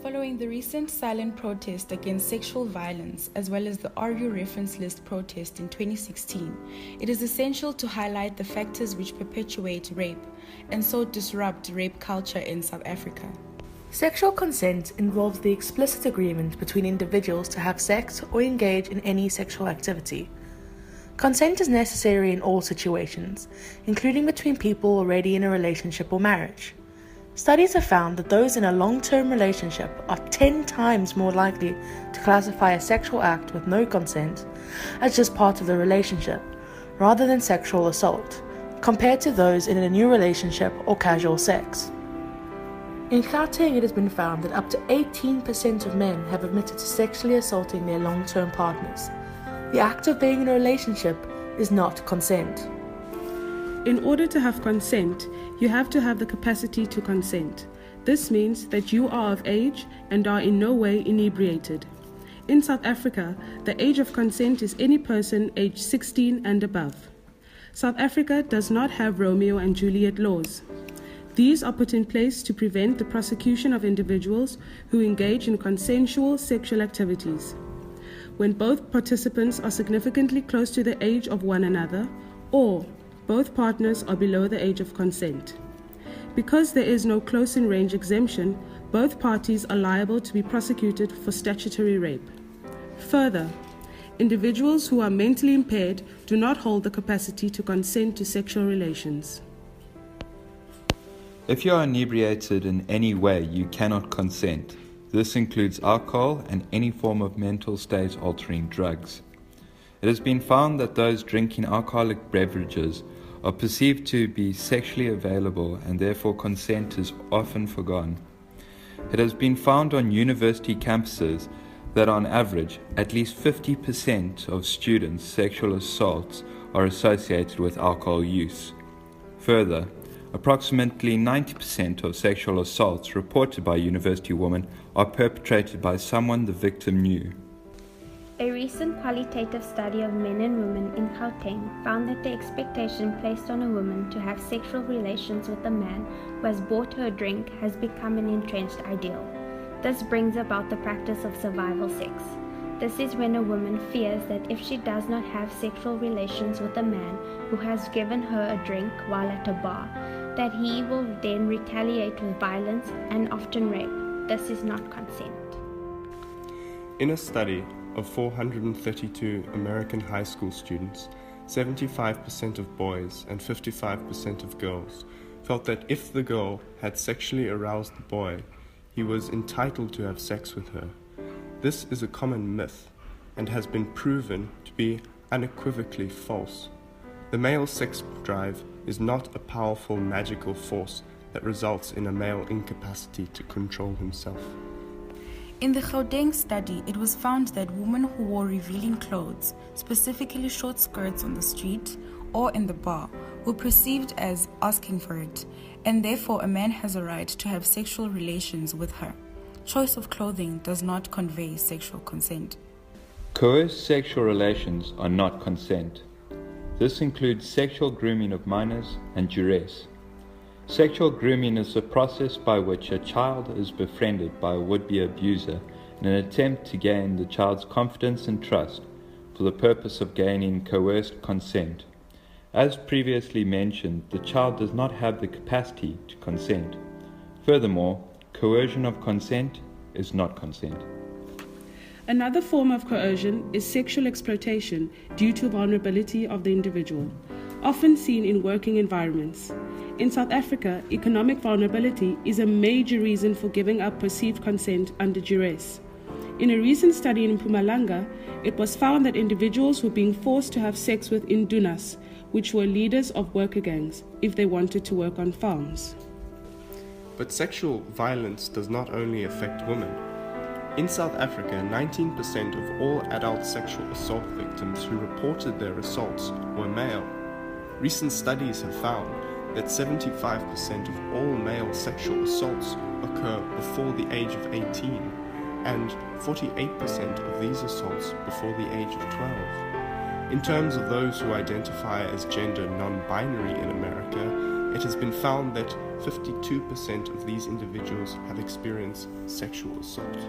Following the recent silent protest against sexual violence, as well as the RU reference list protest in 2016, it is essential to highlight the factors which perpetuate rape and so disrupt rape culture in South Africa. Sexual consent involves the explicit agreement between individuals to have sex or engage in any sexual activity. Consent is necessary in all situations, including between people already in a relationship or marriage. Studies have found that those in a long-term relationship are 10 times more likely to classify a sexual act with no consent as just part of the relationship, rather than sexual assault, compared to those in a new relationship or casual sex. In Gauteng, it has been found that up to 18% of men have admitted to sexually assaulting their long-term partners. The act of being in a relationship is not consent. In order to have consent, you have to have the capacity to consent. This means that you are of age and are in no way inebriated. In South Africa, the age of consent is any person aged 16 and above. South Africa does not have Romeo and Juliet laws. These are put in place to prevent the prosecution of individuals who engage in consensual sexual activities. When both participants are significantly close to the age of one another, or both partners are below the age of consent. Because there is no close-in-range exemption, both parties are liable to be prosecuted for statutory rape. Further, individuals who are mentally impaired do not hold the capacity to consent to sexual relations. If you are inebriated in any way, you cannot consent. This includes alcohol and any form of mental state-altering drugs. It has been found that those drinking alcoholic beverages are perceived to be sexually available and therefore consent is often forgone. It has been found on university campuses that on average, at least 50% of students' sexual assaults are associated with alcohol use. Further, approximately 90% of sexual assaults reported by university women are perpetrated by someone the victim knew. A recent qualitative study of men and women in Gauteng found that the expectation placed on a woman to have sexual relations with a man who has bought her a drink has become an entrenched ideal. This brings about the practice of survival sex. This is when a woman fears that if she does not have sexual relations with a man who has given her a drink while at a bar, that he will then retaliate with violence and often rape. This is not consent. In a study of 432 American high school students, 75% of boys and 55% of girls felt that if the girl had sexually aroused the boy, he was entitled to have sex with her. This is a common myth and has been proven to be unequivocally false. The male sex drive is not a powerful magical force that results in a male incapacity to control himself. In the Gauteng study, it was found that women who wore revealing clothes, specifically short skirts on the street or in the bar, were perceived as asking for it, and therefore a man has a right to have sexual relations with her. Choice of clothing does not convey sexual consent. Coerced sexual relations are not consent. This includes sexual grooming of minors and duress. Sexual grooming is the process by which a child is befriended by a would-be abuser in an attempt to gain the child's confidence and trust for the purpose of gaining coerced consent. As previously mentioned, the child does not have the capacity to consent. Furthermore, coercion of consent is not consent. Another form of coercion is sexual exploitation due to vulnerability of the individual, often seen in working environments. In South Africa, economic vulnerability is a major reason for giving up perceived consent under duress. In a recent study in Mpumalanga, it was found that individuals were being forced to have sex with indunas, which were leaders of worker gangs, if they wanted to work on farms. But sexual violence does not only affect women. In South Africa, 19% of all adult sexual assault victims who reported their assaults were male. Recent studies have found that 75% of all male sexual assaults occur before the age of 18, and 48% of these assaults before the age of 12. In terms of those who identify as gender non-binary in America, it has been found that 52% of these individuals have experienced sexual assault.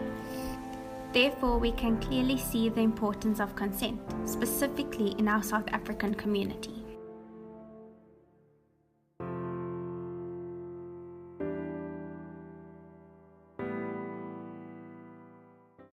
Therefore, we can clearly see the importance of consent, specifically in our South African community.